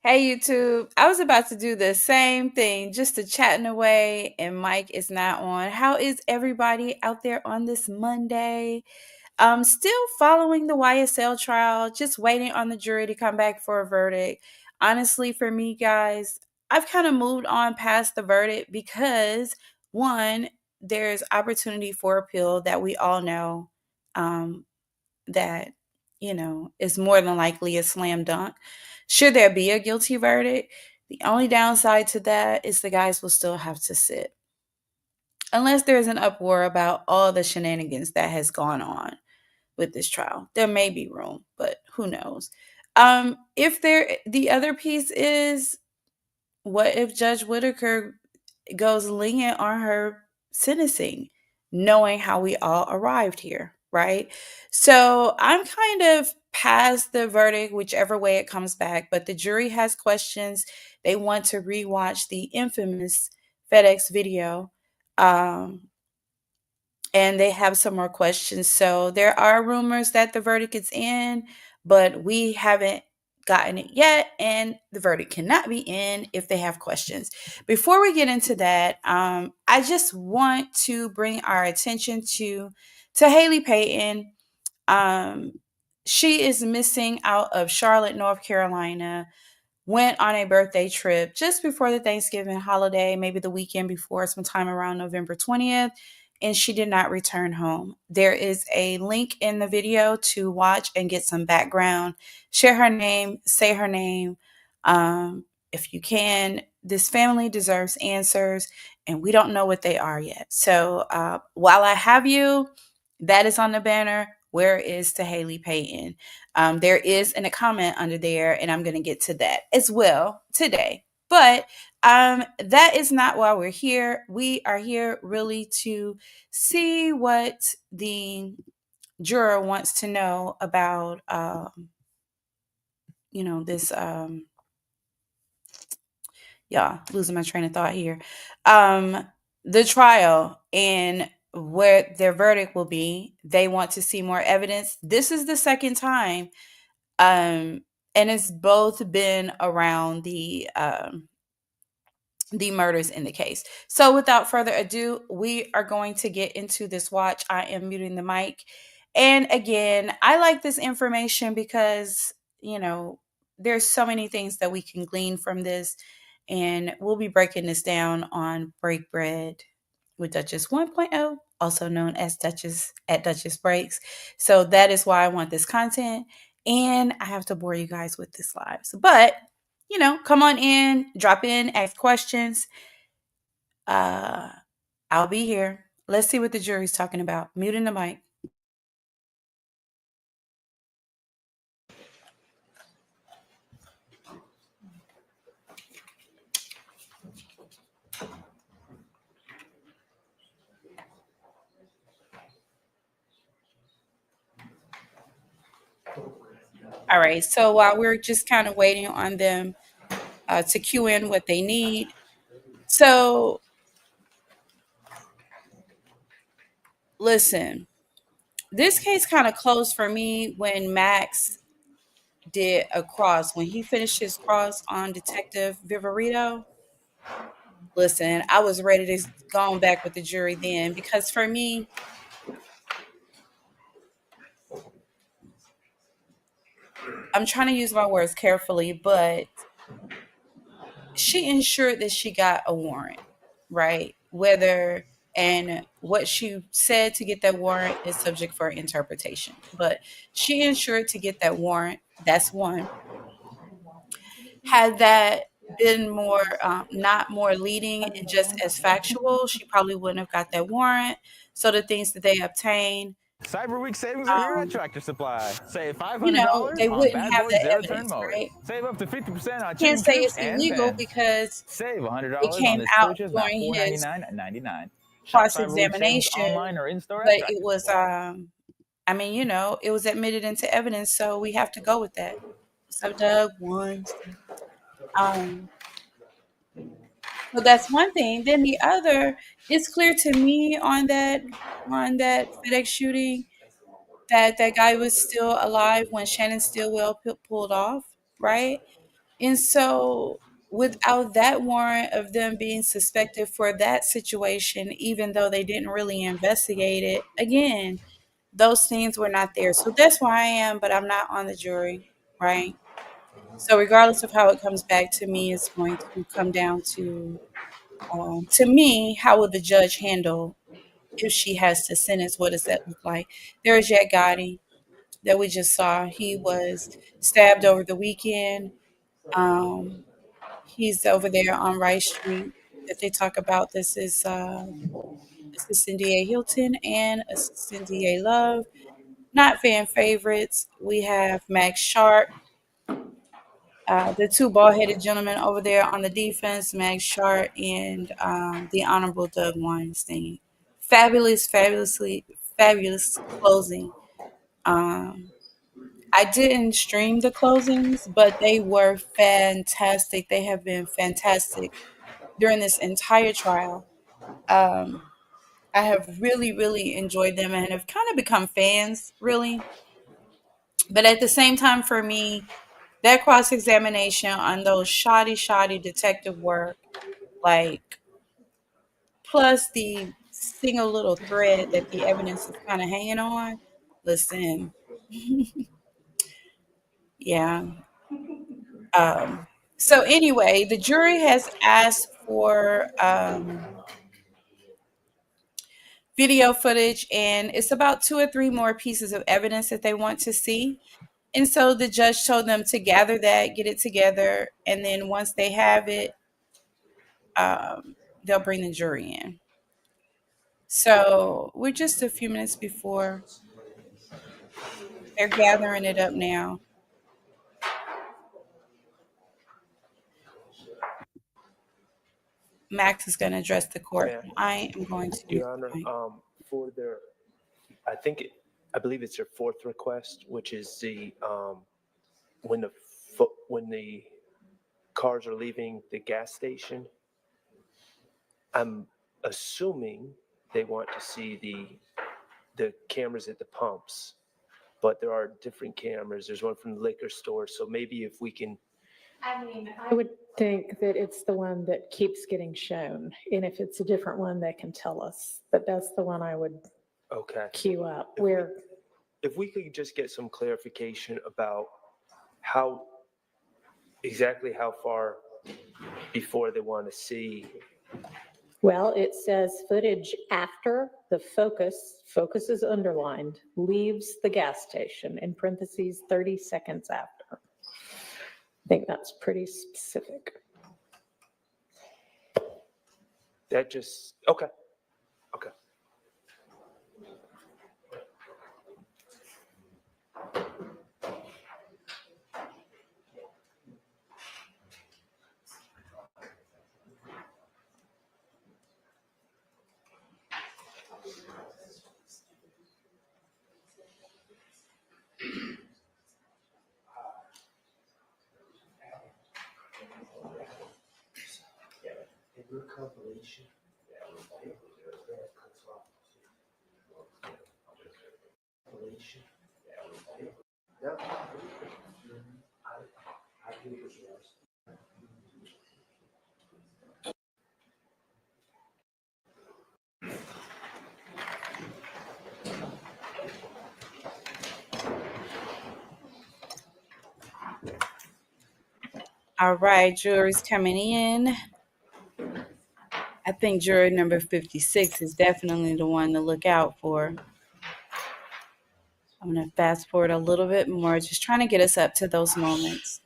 Hey YouTube, I was about to do the same thing, just to chatting away, and Mike is not on. How is everybody out there on this Monday? Still following the YSL trial, just waiting on the jury to come back for a verdict. Honestly, for me, guys, I've kind of moved on past the verdict because one, there's opportunity for appeal that we all know. Um, that, is more than likely a slam dunk. Should there be a guilty verdict, the only downside to that is the guys will still have to sit. Unless there's an uproar about all the shenanigans that has gone on with this trial, there may be room, but who knows? If there, the other piece is, what if Judge Whitaker goes lenient on her sentencing, knowing how we all arrived here, right? So I'm kind of past the verdict, whichever way it comes back, but the jury has questions. They want to rewatch the infamous FedEx video. Um, and they have some more questions. So there are rumors that the verdict is in, but we haven't gotten it yet, and the verdict cannot be in if they have questions. Before we get into that, I just want to bring our attention to Haley Payton. Um, she is missing out of Charlotte, North Carolina. Went on a birthday trip just before the Thanksgiving holiday, maybe the weekend before, sometime around November 20th, and she did not return home. There is a link in the video to watch and get some background. Share her name, say her name. If you can, this family deserves answers, and we don't know what they are yet. So while I have you, that is on the banner. Where is to Haley Payton? There is a comment under there, and I'm going to get to that as well today. But that is not why we're here. We are here really to see what the juror wants to know about, this, yeah, losing my train of thought here. Um, the trial and where their verdict will be. They want to see more evidence. This is the second time, and it's both been around the murders in the case. So without further ado, we are going to get into this watch. I am muting the mic. And again, I like this information because, there's so many things that we can glean from this. And we'll be breaking this down on Break Bread with Duchess 1.0, also known as Duchess at Duchess Breaks. So that is why I want this content. And I have to bore you guys with this live. But come on in, drop in, ask questions. I'll be here. Let's see what the jury's talking about. Muting the mic. All right. So while we're just kind of waiting on them to cue in what they need. So listen, this case kind of closed for me when Max did a cross. When he finished his cross on Detective Viverito, listen, I was ready to go on back with the jury then, because for me, I'm trying to use my words carefully, but she ensured that she got a warrant, right? Whether and what she said to get that warrant is subject for interpretation, but she ensured to get that warrant. That's one. Had that been more, not more leading and just as factual, she probably wouldn't have got that warrant. So the things that they obtained, Cyber Week savings are here at um, Tractor Supply. Save $500 they on wouldn't Bad have Boy that Zero Turn evidence, Mowers. right? Save up to 50% on Can't chicken say coops it's and illegal pens. because Save it $100 on came this out purchase, now during his $499.99. Shop cross Cyber Week savings examination, online or in store but at it Tractor was, Supply. I mean, it was admitted into evidence, so we have to go with that. What's up, Doug? One. Um, so that's one thing. Then the other, it's clear to me on that FedEx shooting that that guy was still alive when Shannon Stillwell pulled off, right? And so, without that warrant of them being suspected for that situation, even though they didn't really investigate it, again, those things were not there. So that's where I am, but I'm not on the jury, right? So regardless of how it comes back to me, it's going to come down to me, how will the judge handle if she has to sentence? What does that look like? There is Jack Gotti that we just saw. He was stabbed over the weekend. Um, he's over there on Rice Street that they talk about. This is Assistant DA Hilton and Assistant DA Love. Not fan favorites. We have Max Sharp, the two bald-headed gentlemen over there on the defense, Max Sharp and the Honorable Doug Weinstein. Fabulous closing. Um, I didn't stream the closings, but they were fantastic. They have been fantastic during this entire trial. Um, I have really, really enjoyed them and have kind of become fans, really. But at the same time, for me, that cross examination on those shoddy detective work, like, plus the single little thread that the evidence is kind of hanging on. Listen, yeah. Um, so anyway, the jury has asked for video footage, and it's about two or three more pieces of evidence that they want to see. And so the judge told them to gather that, get it together, and then once they have it, they'll bring the jury in. So we're just a few minutes before they're gathering it up now. Max is going to address the court. Yeah. I am going to mute Your Honor, the mic. for their, I think, I believe it's their fourth request, which is the, when when the cars are leaving the gas station, I'm assuming they want to see the cameras at the pumps, but there are different cameras. There's one from the liquor store, so maybe if we can, I mean, I would think that it's the one that keeps getting shown. And if it's a different one, they can tell us. But that's the one I would okay. queue up. If we could just get some clarification about how, exactly how far before they want to see. Well, it says footage after the focus is underlined, leaves the gas station, in parentheses, 30 seconds after. I think that's pretty specific. That just, okay, okay. All right, jury's coming in. I think jury number 56 is definitely the one to look out for. I'm going to fast forward a little bit more, just trying to get us up to those moments.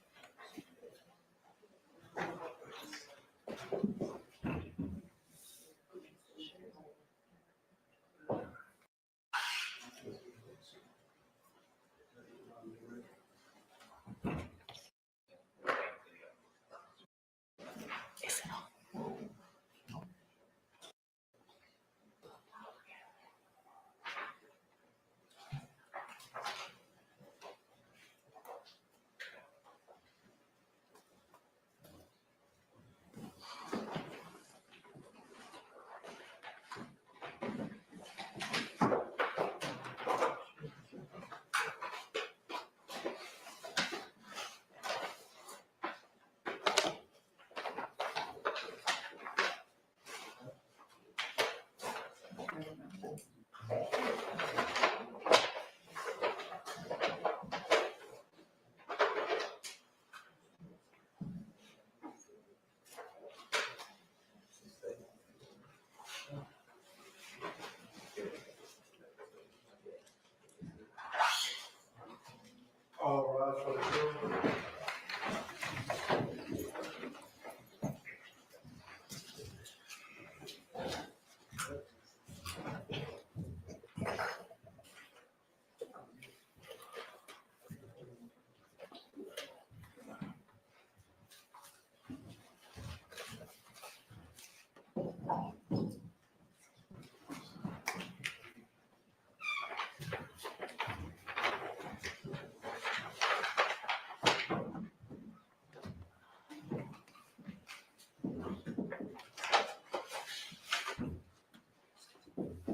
All rise for the pledge.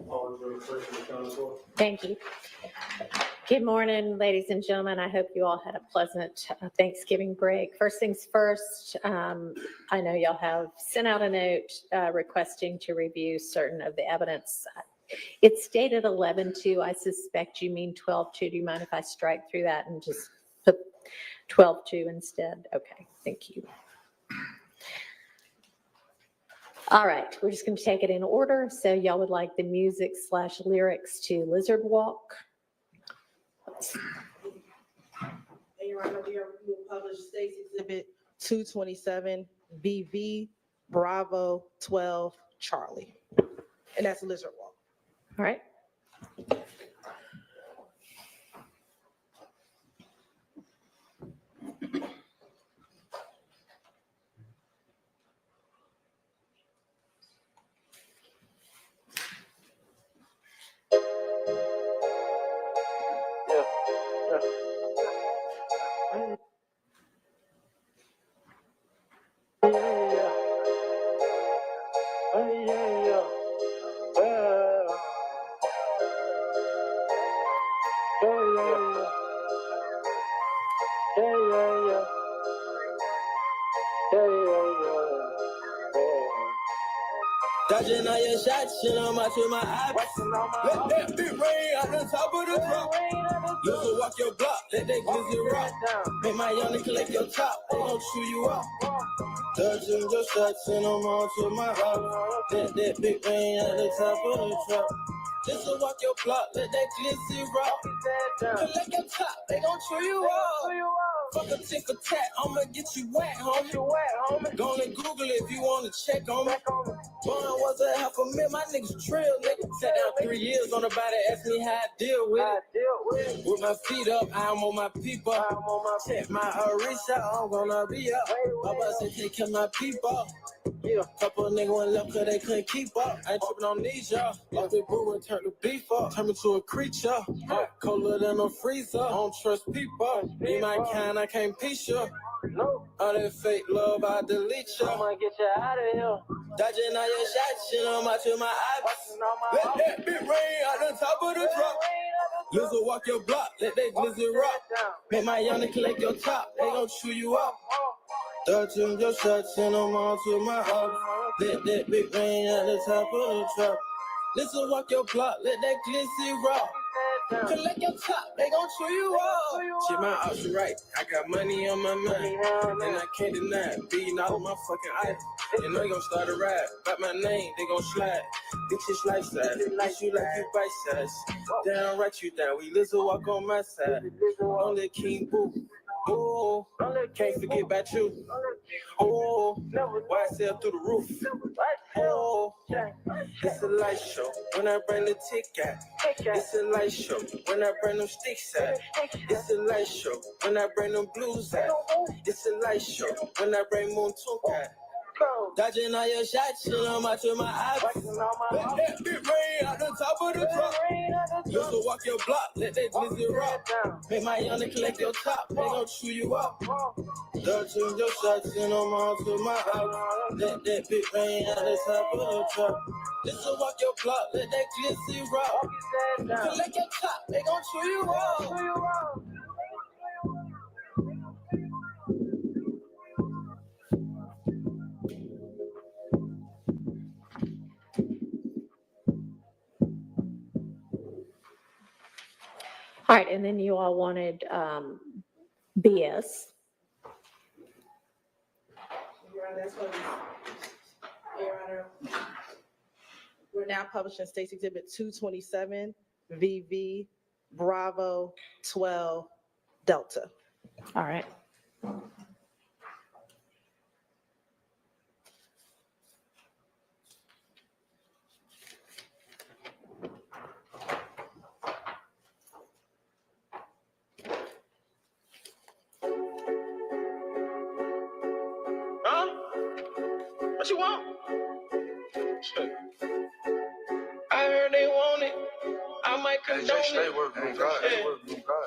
All is ready for the count of four. Thank you. Good morning, ladies and gentlemen. I hope you all had a pleasant Thanksgiving break. First things first, I know y'all have sent out a note requesting to review certain of the evidence. It's dated 11/2. I suspect you mean 12/2. Do you mind if I strike through that and just put 12/2 instead? Okay, thank you. All right, we're just going to take it in order. So y'all would like the music / lyrics to Lizard Walk. And Your Honor, we will publish State's Exhibit 227, BV, Bravo 12, Charlie. And that's Lizard Walk. All right. Dodging all your shots, shit on my to my eyes. Let that big rain out the top of the drop. Look to walk your block, let that glizzy rock. Make my young nigga collect your top, they gon' chew you up. Dodging your shots, and I'm on to my house. Let that big rain out the top of the drop. Just to walk your block, let that glizzy rock. Collect your top, they gon' chew you up. Fuck a tick for tat, I'ma get you wet, homie. Gonna Google it if you wanna check on me. Born was a half a mil, my niggas trill, nigga. Sat down 3 years on the body, asked me how I deal with it. With my feet up, I'm on my people. Check my research, I'm gonna be up. Papa said take care of my people. Couple of niggas went left cause they couldn't keep up. I ain't tripping on these, y'all. Lost their boo and turned the beef up. Turned me to a creature. Colder than a freezer. I don't trust people. Be my kind, I can't piece you. All that fake love, I delete you. I'ma get you out of here. Dodging all your shots, shit on my to my eyes. Let that big rain out the top of the drop. Lizard walk your block, let that glizzy rock. Make my young nigga collect your top, they gon' chew you up. Dodging your shots, and I'm on to my house. Let that big rain at the top of the trap. Listen, walk your block, let that glizzy rock. Collect your top, they gon' chew you up. Shit, my option right, I got money on my mind. And I can't deny it, beating all my fucking items. You know you gon' start a ride, got my name, they gon' slide. Bitches lifestyle, like you bite size. Down, write you down, we listen, walk on my side. Don't let King Boo. Oh, can't forget about you. Oh, YSL through the roof. Oh, it's a light show when I bring the tick out. It's a light show when I bring them sticks out. It's a light show when I bring them blues out. It's a light show when I bring Moon Tunk out. Dodging all your shots, shit on my to my eyes. Let that big rain out the top of the drop. Listen, walk your block, let that glizzy rock. Make my young nigga collect your top, they gon' chew you up. Dodging your shots, and I'm on to my house. Let that big rain out the top of the drop. Listen, walk your block, let that glizzy rock. Collect your top, they gon' chew you up. All right, and then you all wanted BS. Your Honor, that's what Your Honor, we're now publishing State's Exhibit 227, VV, Bravo, 12, Delta. All right. Huh? What you want? I heard they want it. I might condone it.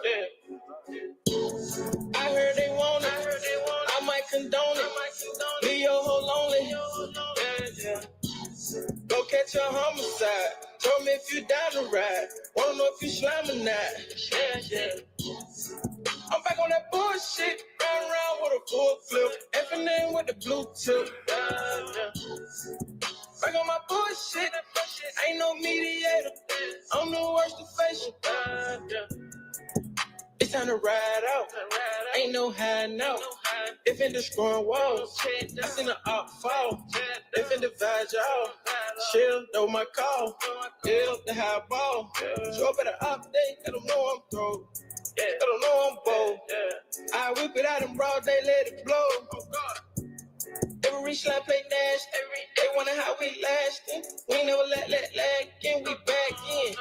Yeah. I heard they want it. I might condone it. Leave your hoe lonely. Yeah. Go catch a homicide. Told me if you down to ride. Wanna know if you slime or not. Yeah. I'm back on that bullshit. Round with a full flip. Effing in with the blue tip. Back on my bullshit. Ain't no mediator. I'm the worst of facial. It's time to ride out. Ain't no hiding out. If in destroying walls, I seen an op fall. If in divide y'all, chill, know my call. Yeah, the high ball. Show up at an update, let them know I'm through. Let them know I'm bold. I whip it out in broad day, let it blow. Every slap play dash, they wonder how we lasting. We never let lag in, we back in.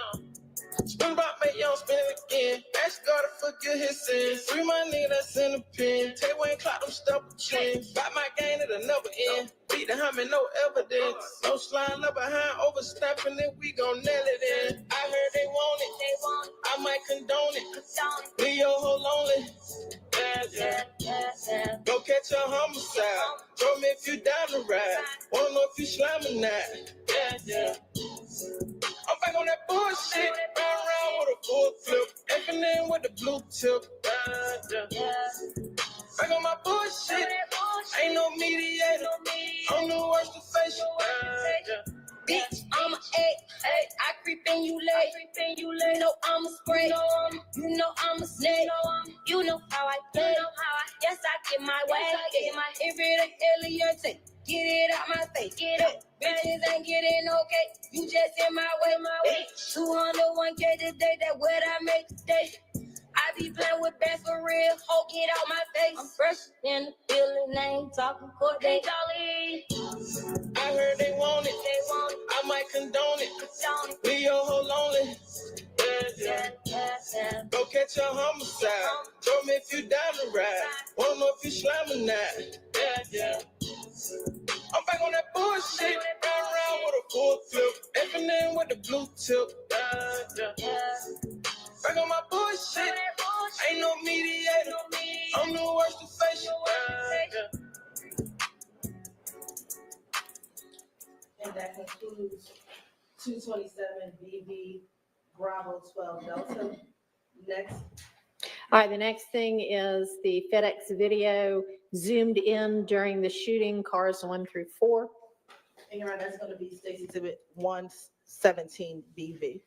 Spin rock, make young spin it again. Ask God to forgive his sins. Free my nigga that's in the pen. Tay Wayne clock them stubborn twins. Got my game at another end. Beat the hammer, no evidence. No slime up behind, overstepping it, we gon' nail it in. I heard they want it. I might condone it. Leave your hoe lonely. Yeah. Go catch a homicide. Told me if you down to ride. Wanna know if you slime or not. Yeah. I'm back on that bullshit. Round with a full flip. Effing in with the blue tip. Back on my bullshit. Ain't no mediator. I'm the worst of facial. Bitch, I'm a egg. I creep in you late. You know I'm a spray. You know I'm a snake. You know how I play. Yes, I get my way. If it ain't Elliot, get it out my face. Get it. Bitches ain't getting okay. You just in my way. 201K today. That what I make today. I be playing with bands for real. Ho, get out my face. I'm fresh in the building. Ain't talking court. They jolly. I heard they want it. I might condone it. Leave your hoe lonely. Yeah. Go catch a homicide. Told me if you down to ride. Wanna know if you slime or not. Yeah. I'm back on that bullshit. Round with a full flip. Effing in with the blue tip. Back on my bullshit. Ain't no mediator. I'm the worst of facial. And that concludes 227 BB Bravo 12 Delta. Next. All right, the next thing is the FedEx video zoomed in during the shooting, cars 1 through 4. And Your Honor, that's going to be State's Exhibit 117 BV.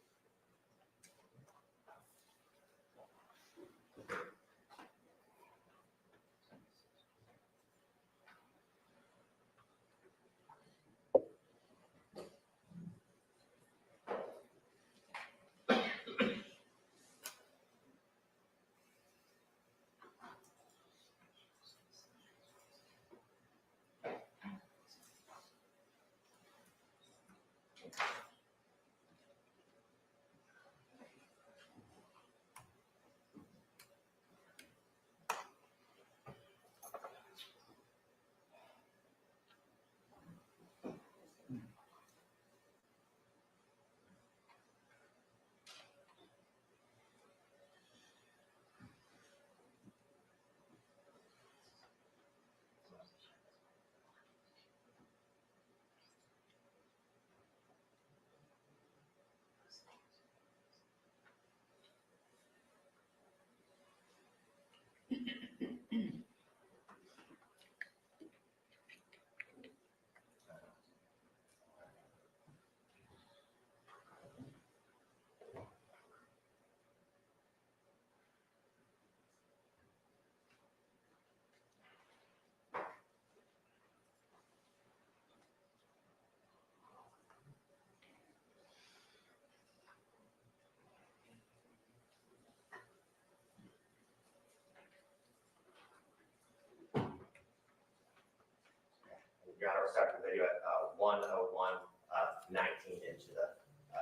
Your Honor, we'll start the video at 1:01:19 into the.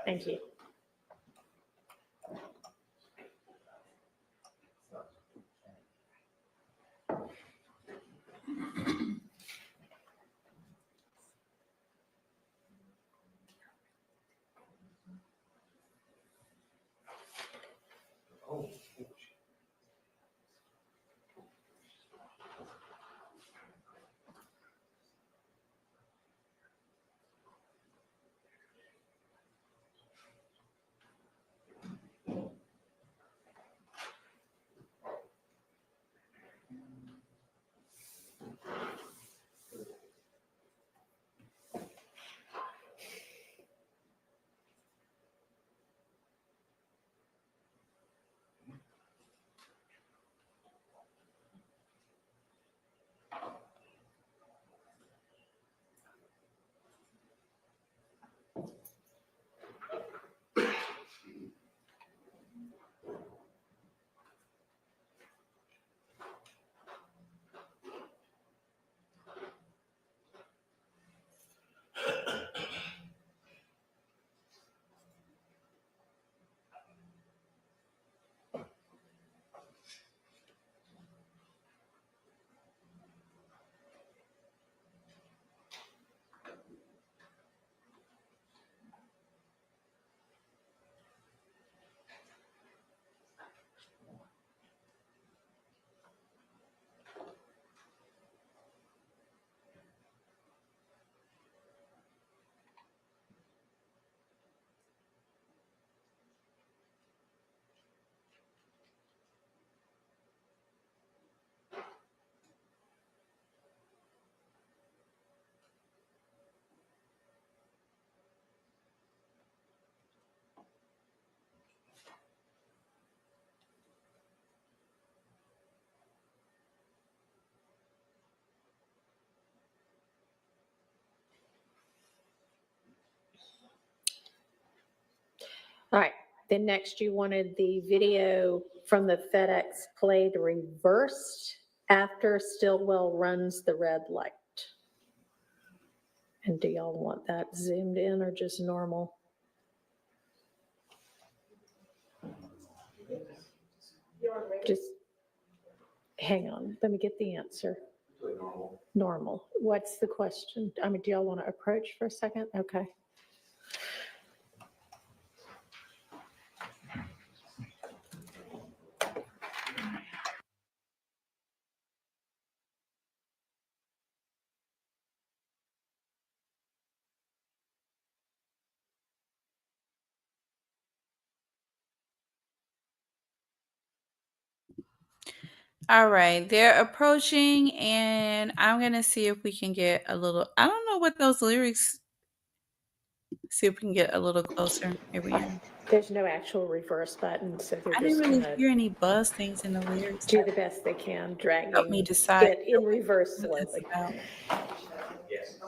Thank you. Oh. All right, then next you wanted the video from the FedEx played reversed after Stillwell runs the red light. And do y'all want that zoomed in or just normal? Just hang on, let me get the answer. Normal. What's the question? I mean, do y'all want to approach for a second? Okay. All right, they're approaching, and I'm gonna see if we can get a little. I don't know what those lyrics. See if we can get a little closer. Here we are. There's no actual reverse button, so they're I didn't just really gonna hear any buzz things in the lyrics do that the best they can, help dragging me decide it in reverse what it's slowly. about. Yes.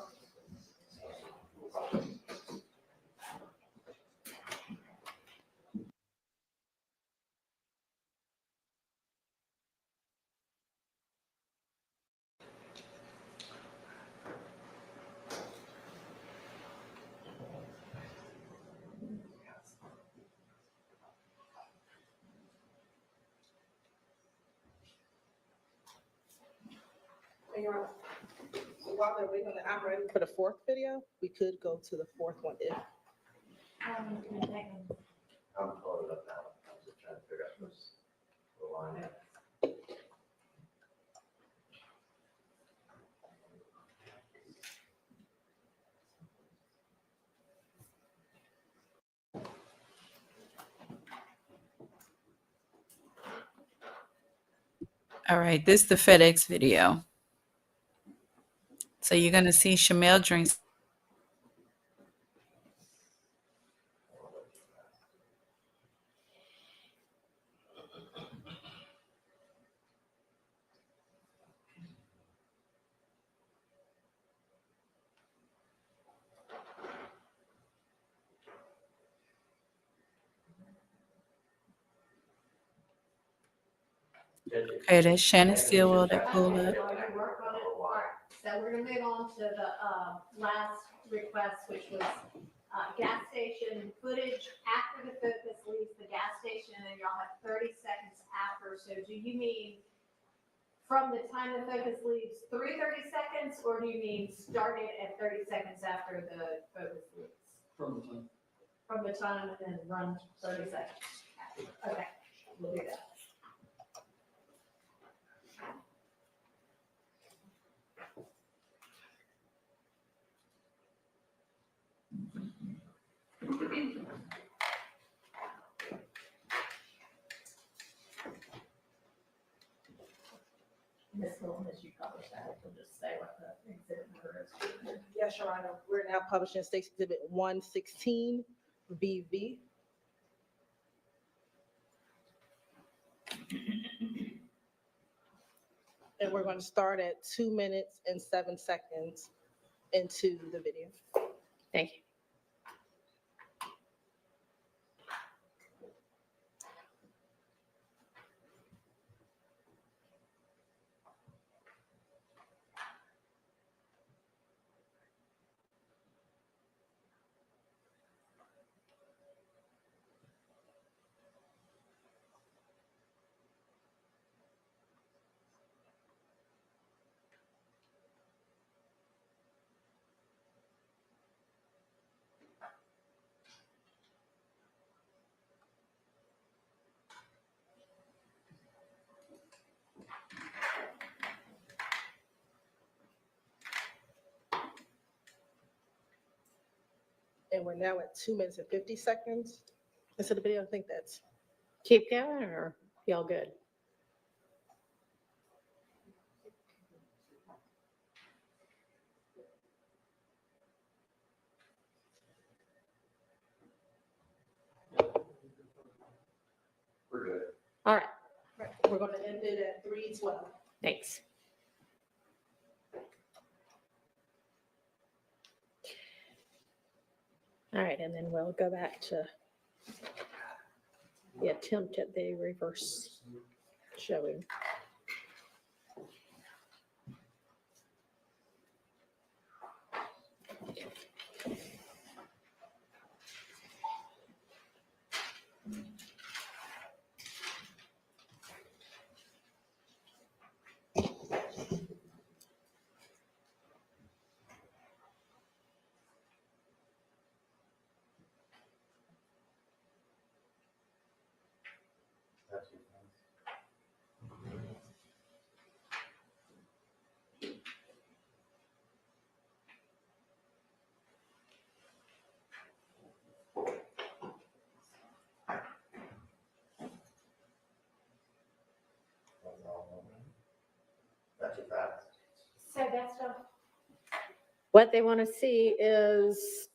While they're waiting on the operator for the fourth video, we could go to the fourth one if. I'm pulling it up now. I'm just trying to figure out what's the line. All right, this is the FedEx video. So you're gonna see Shamel drinks. Okay, that's Shannon Stillwell that pulled up. so we're gonna move on to the last request, which was gas station footage after the focus leaves the gas station, and y'all have 30 seconds after. So do you mean from the time the focus leaves through 30 seconds, or do you mean started at 30 seconds after the focus leaves? From the time. From the time and then run 30 seconds. Okay, we'll do that. Ms. Hilton, as you publish that, you'll just say what the exhibit number is. Yes, Your Honor. We're now publishing State's Exhibit 116, VV. And we're going to start at 2 minutes and 7 seconds into the video. Thank you. And we're now at 2 minutes and 50 seconds into the video. I think that's Keep going, or y'all good? We're good. All right, right. We're going to end it at 3:12. thanks. All right, and then we'll go back to the attempt at the reverse showing. That's it. That's your facts. So that's what they want to see is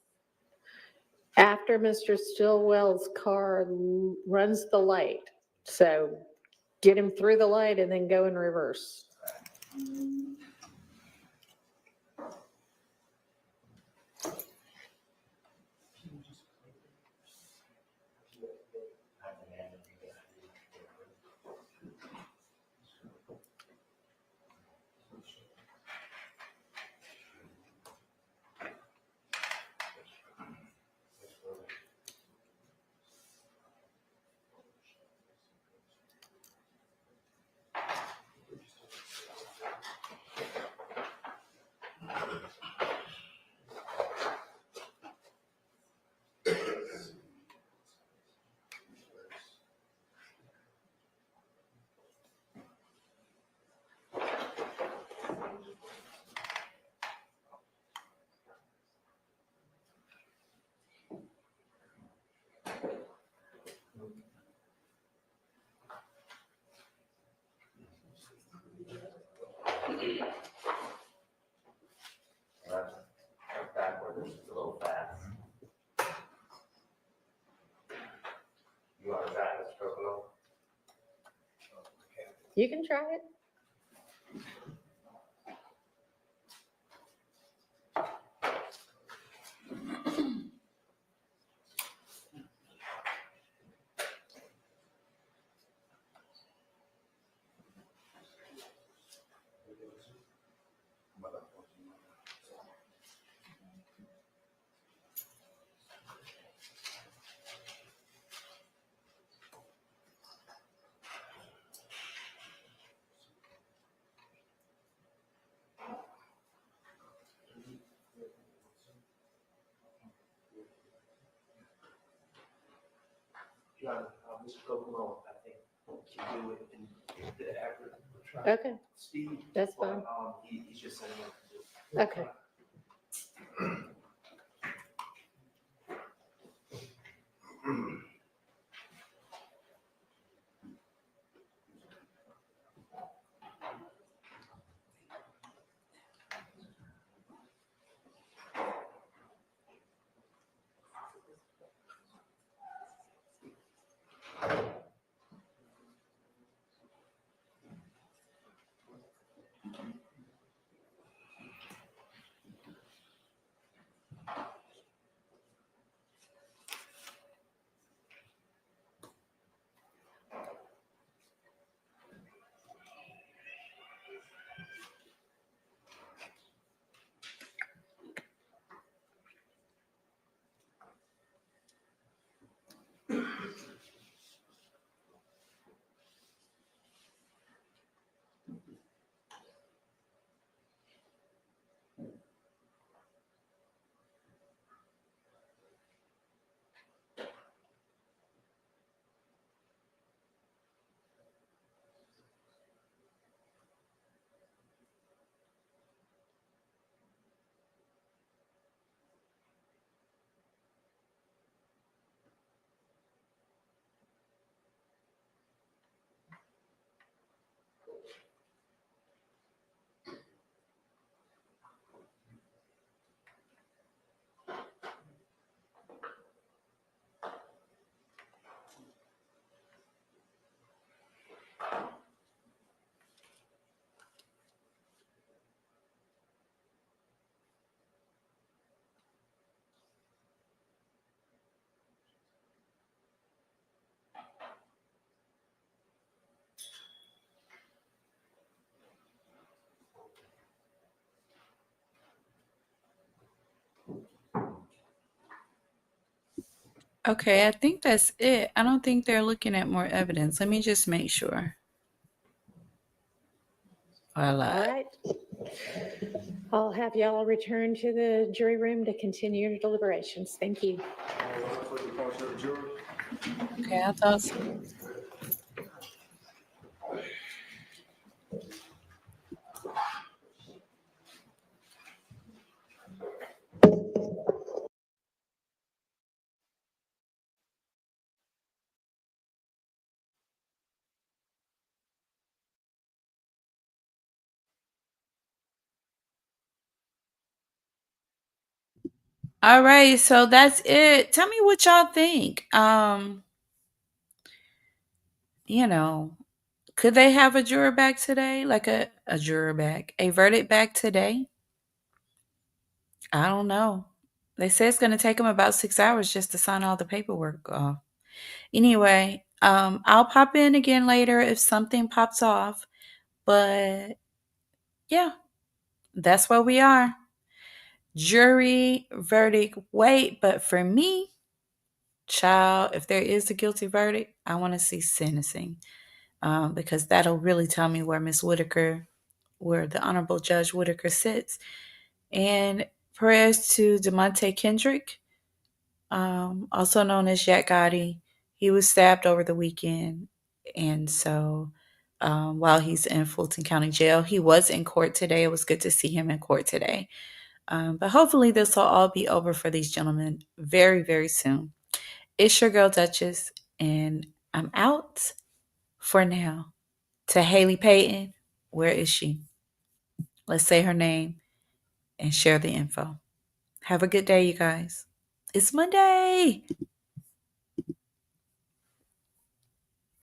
after Mr. Stillwell's car runs the light. So get him through the light and then go in reverse. That's backward, it's a little fast. You want to try this, Coconut? You can try it. Mr. Kokomo, I think, can do it in the accurate Okay, speed. that's fine. He's just saying what to do. Okay. Okay, I think that's it. I don't think they're looking at more evidence. Let me just make sure. I lied. All right. I'll have y'all return to the jury room to continue your deliberations. Thank you. Okay, I thought so. All right, so that's it. Tell me what y'all think. You know, could they have a juror back today? Like a juror back, a verdict back today? I don't know. They say it's going to take them about 6 hours just to sign all the paperwork off. Anyway, I'll pop in again later if something pops off. But yeah, that's where we are. Jury verdict. Wait, but for me, child, if there is a guilty verdict, I want to see sentencing, because that'll really tell me where Miss Whitaker, where the Honorable Judge Whitaker sits. And prayers to DeMonte Kendrick, also known as Jack Gotti. He was stabbed over the weekend. And so while he's in Fulton County Jail, he was in court today. It was good to see him in court today. But hopefully this will all be over for these gentlemen very, very soon. It's your girl Duchess, and I'm out for now. To Haley Payton, where is she? Let's say her name and share the info. Have a good day, you guys. It's Monday.